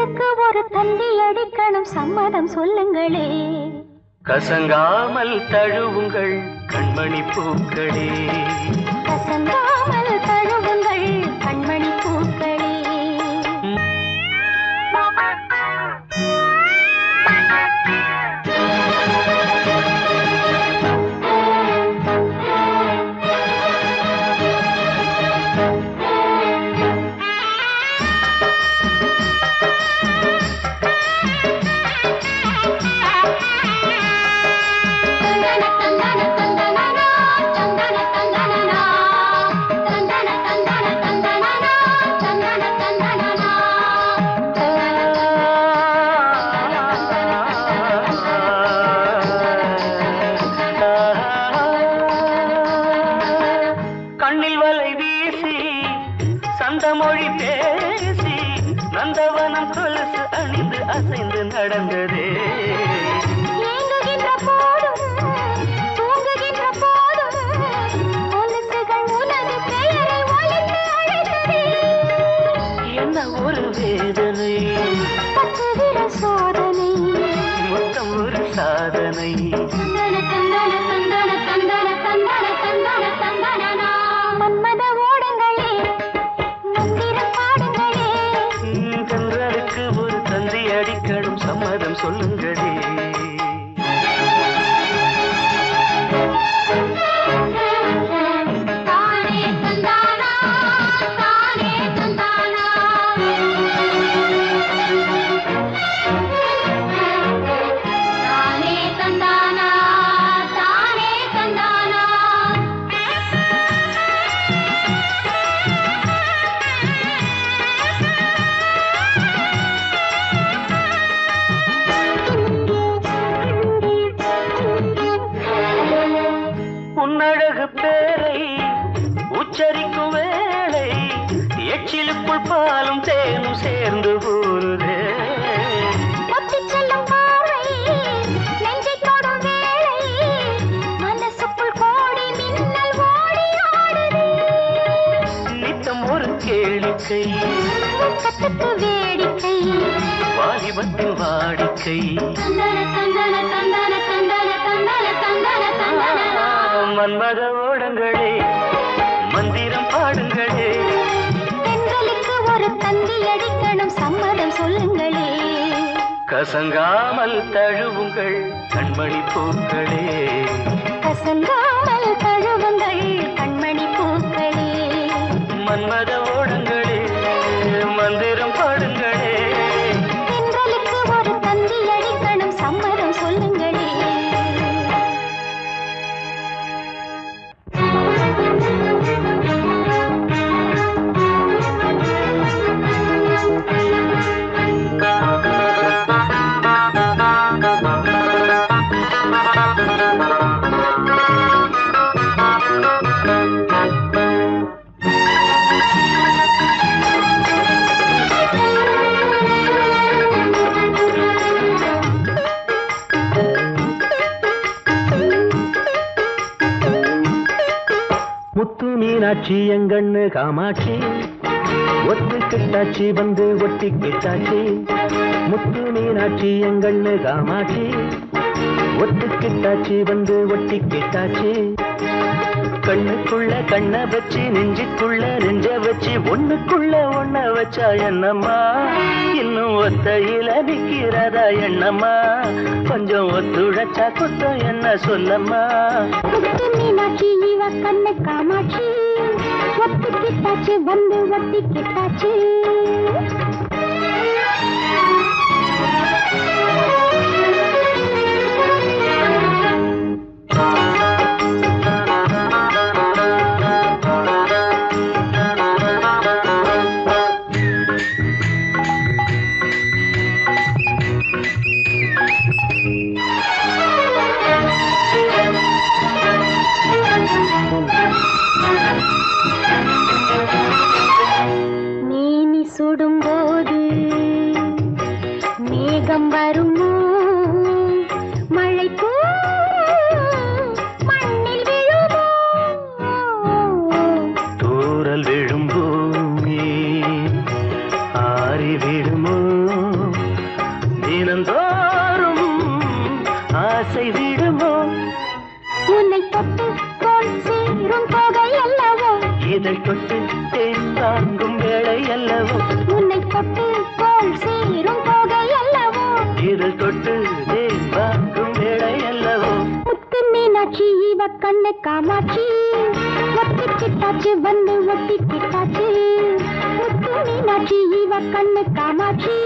தென்றலுக்கு ஒரு தந்தி அடிக்கணும் சம்மதம் சொல்லுங்களே. கசங்காமல் தழுவுங்கள் கண்மணி பூக்களே, கசங்காமல் தழுவுங்கள் கண்மணி பூக்களே. கண்ணில் வலை வீசி சந்தமொழி பேசி நந்தவனம் கொலுசு அணிந்து அசைந்து நடந்ததே. ஏங்குகின்ற போதும் தூங்குகின்ற போதும் கொலுசுகள் உனது பெயரை ஒலித்து அழைத்ததே. என்ன ஒரு வேதனை, பத்துவிர சோதனை, மொத்தம் ஒரு சாதனை. மன்மத ஓடங்களே மந்திரம் பாடுங்களே. தென்றலுக்கு ஒரு தந்தி அடிக்கணும் சம்மதம் சொல்லுங்களே. தானே தந்தானா தானே தந்தானா தானே தந்தானா தானே தந்தானா. உன்னழகு பேரை உச்சரிக்கும் வேளை எச்சிலுக்குள் பாலும் தேனும் சேர்ந்து ஊறுதே. ஒத்திச் செல்லும் பார்வை நெஞ்சைத் தொடும் வேளை மனசுக்குள் கோடி மின்னல் ஓடி ஆடுதே. நித்தம் ஒரு கேளிக்கை, கத்துக்கு வேடிக்கை, வாலிபத்தின் வாடிக்கை. தந்தன தந்தன தந்தன தந்தன தந்தன தந்தன தந்தனா. மன்மத ஓடங்களே மந்திரம் பாடுங்களே. தென்றலுக்கு ஒரு தந்தி அடிக்கணும் சம்மதம் சொல்லுங்களே. கசங்காமல் தழுவுங்கள் கண்மணி பூக்களே, கசங்காமல் தழுவுங்கள் கண்மணி பூக்களே. மன்மத ஓடங்களே மந்திரம் பாடுங்களே. தென்றலுக்கு ஒரு தந்தி அடிக்கணும் சம்மதம் சொல்லுங்களே. முத்து மீனாட்சி எங்கண்ணு காமாட்சி ஒத்துக்கிட்டாச்சி வந்து ஒட்டிக்கிட்டாச்சி. முத்து மீனாட்சி எங்கண்ணு காமாட்சி ஒத்துக்கிட்டாச்சி வந்து ஒட்டிக்கிட்டாச்சி. கண்ணுக்குள்ள கண்ண வச்சு நெஞ்சுக்குள்ள நெஞ்ச வச்சு ஒண்ணுக்குள்ள ஒண்ண வச்சா என்னம்மா, இன்னும் ஒத்தையில நிக்கிறதா எண்ணம்மா, கொஞ்சம் ஒத்துழைச்சா குத்தம் என்ன சொல்லம்மா. மீனாட்சி இவ கண்ணு காமாட்சி ஒத்துக்கிட்டாச்சு வந்து ஒட்டிக்கிட்டாச்சு. மேனி சுடும்போது மேகம் வருமோ, மழை மண்ணில் விழுமோ, தூறல் விழும்பூமி ஆறி விடுமோ, இதழ் தொட்டு தேன் வாங்கும் வேளை அல்லவோ உன்னை தொட்டு போல் சேரும் போகை அல்லவோ இதழ் தொட்டு தேன் வாங்கும் வேளை அல்லவோ முத்து மீனாட்சி இவ கண்ணு காமாட்சி ஒட்டிக்கிட்டாச்சு வந்து ஒட்டிக்கிட்டாச்சு முத்து மீனாட்சி இவ கண்ணு காமாட்சி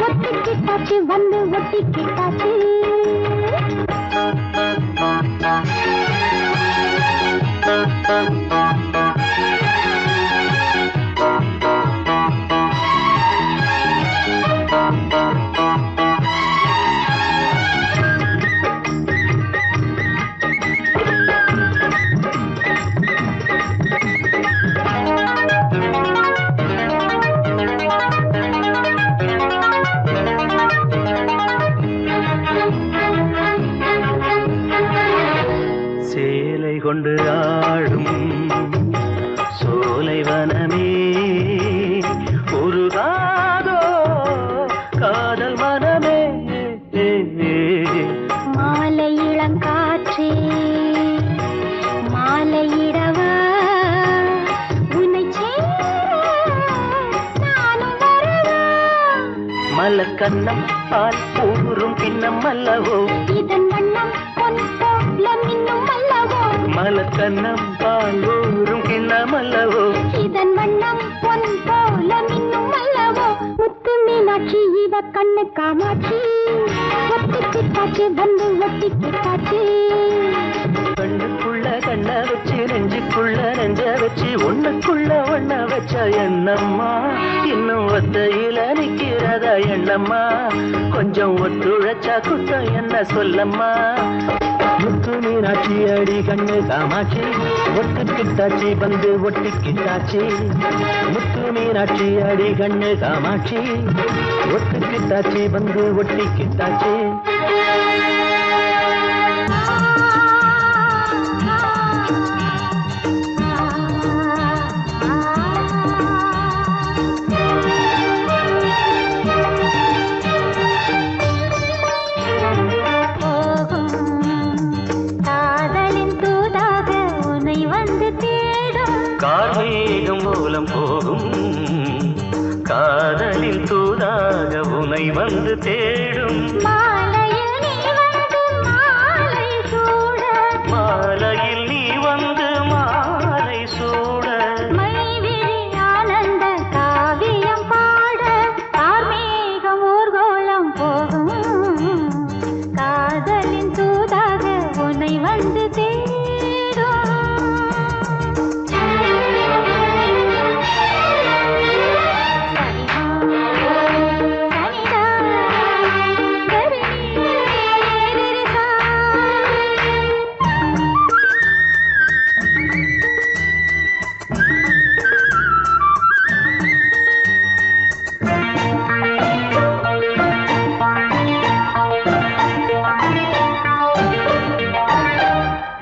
ஒட்டிக்கிட்டாச்சு வந்து ஒட்டிக்கிட்டாச்சு சேலை கொண்டு ஆடும் சோலைவனமே உருகாதோ காதல் மனமே மாலை இளங்காற்றே மாலையிடவா உன்னை நானும் வரவா மலர் கண்ணம் பால் ஊறும் பின்னம் அல்லவோ இதன் வண்ணம் பொன் போல மின்னும் அல்லவோ மலர் கண்ணம் பால் ஊறும் கிண்ணம் அல்லவோ இதன் வண்ணம் பொன் போல மின்னும் அல்லவோ முத்து மீனாட்சி இவ கண்ணு காமாட்சி ஒட்டிக்கிட்டாச்சு வந்து ஒட்டிக்கிட்டாச்சு கண்ணுக்குள்ள கண்ண வச்சு நெஞ்சுக்குள்ள நெஞ்ச வச்சு ஒண்ணுக்குள்ள ஒண்ண வச்ச எண்ணம்மா இன்னும் ஒத்தையில நிக்கிறதா எண்ணம்மா கொஞ்சம் ஒத்துழைச்சா குத்தம் என்ன சொல்லம்மா முத்து மீனாட்சி அடி கண்ணு காமாட்சி ஒட்டுக்கிட்டாச்சி வந்து ஒட்டிக்கிட்டாச்சி முத்து மீனாட்சி அடி கண்ணு காமாட்சி ஒட்டுக்கிட்டாச்சி வந்து ஒட்டிக்கிட்டாச்சி கார்மேகம் மூலம் போகும் காதலில் தூதாக உனை வந்து தேடும் மாலையில் நீ வந்து மாலை சூட மாலையில் நீ வந்து மாலை சூட மைவிழி ஆனந்த காவியம் பாட கார்மேகம் ஊர்கோலம் போகும் காதலின் தூதாக உன்னை வந்து தேடும்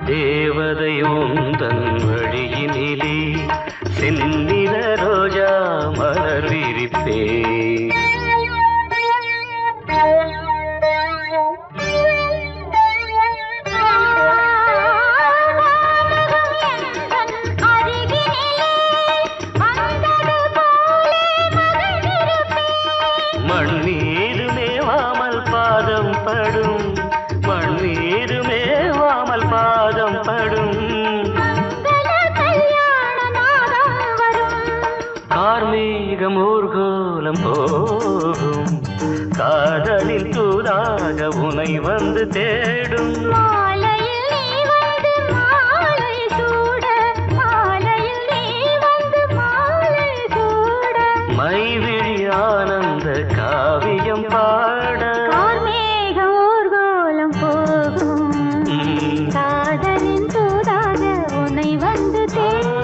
தேவதை உந்தன் வழியினிலே செந்நிற ரோஜா மலர் விரிப்பே மண்ணீரு மேவாமல் பாதம் படும் மண்ணீரு மேவாமல் பாதம் படும் கார்மேகம் ஊர்கோலம் போகும் காதலில் தூதாக உனை வந்து தேடும் மாலையில் நீ வந்து மாலை சூட மாலையில் நீ வந்து மாலை சூட மைவிழி ஆனந்த காவியம் பாட கார்மேகம் ஊர்கோலம் போகும் காதலின் தூதாக உன்னை வந்து தேடும்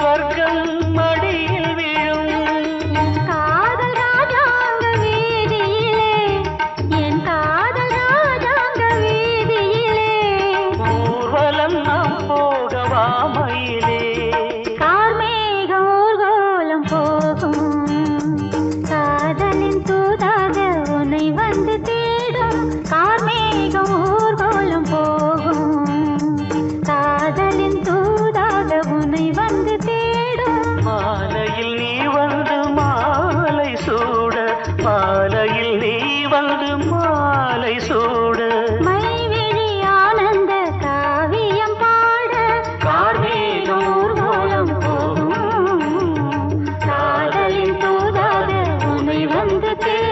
ஸ்வர்க்கம் மடியில் விழும். என் காதல் ராஜாங்க வீதியிலே, என் காதல் ராஜாங்க வீதியிலே, ஊர்வலம் நாம் போகவா மயிலே. கார்மேகம் ஊர்கோலம் போகும், காதலின் தூதாக உன்னை வந்து தேடும். கார்மேகம் ஊர்கோலம் போகும், காதலின் தூதாக உன்னை வந்து தேடும். மாலையில் நீ வந்து மாலை சூட, மாலையில் நீ வந்து மாலை சூட, மைவிழி ஆனந்த காவியம் பாட, கார்மேகம் ஊர்வலம் போகும், காதலின் தூதாக உன்னை வந்து தேடும்.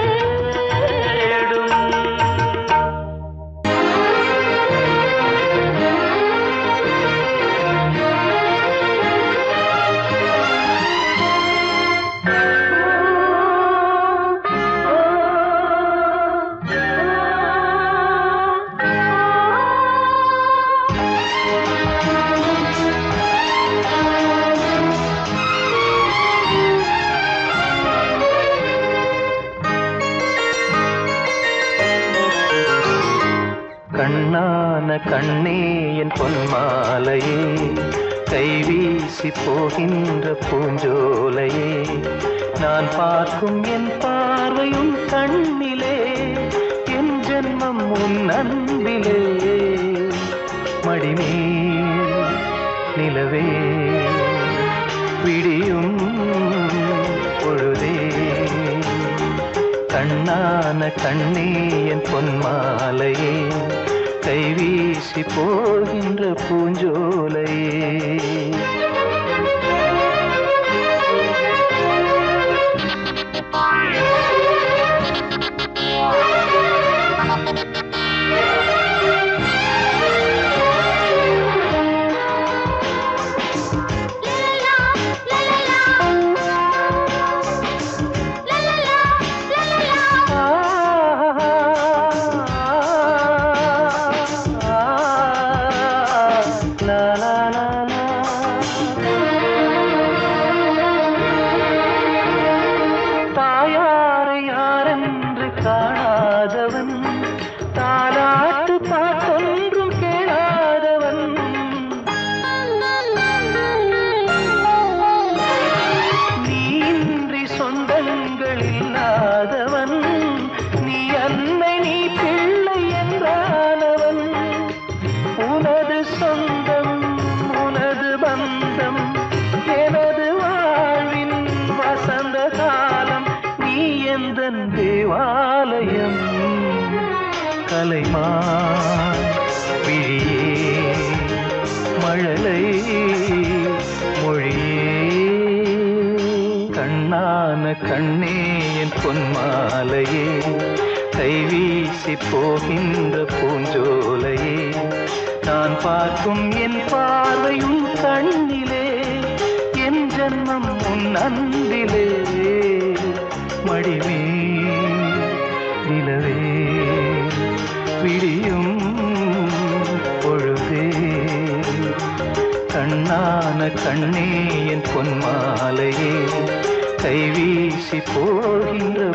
கண்ணான கண்ணே என் பொன்மாலையே, கைவீசி போகின்ற பூஞ்சோலையே, நான் பார்க்கும் என் பார்வையும் கண்ணிலே, என் ஜென்மம் உன் அன்பிலே. மடிமேல் நிலவே விடியும் பொழுதே, கண்ணான கண்ணே என் பொன்மாலையே, கைவீசி போகின்ற பூஞ்சோலையே. தாயாரை யாரென்று காணாதவன், தாலாட்டு பாட்டொன்றும் கேளாதவன், நீன்றி சொந்தங்கள் இல்லாதவன், நீ அன்னை நீ பிள்ளை என்றானவன். உனது சொந்தம் உனது பந்தம் எனது வாழ்வின் வசந்த காலம், நீ எந்தன் தேவாலயம். கலைமான் விழியே மழலை மொழியே, கண்ணான கண்ணே என் பொன்மாலையே, கைவீசி போகின்ற பூஞ்சோலையே, நான் பார்க்கும் என் பார்வையும் கண்ணிலே, என் ஜன்மம் உன் அன்பிலே. மடிமே நிலவே விடியும் பொழுதே, கண்ணான கண்ணே என் பொன்மாலையே, கைவீசி போகின்ற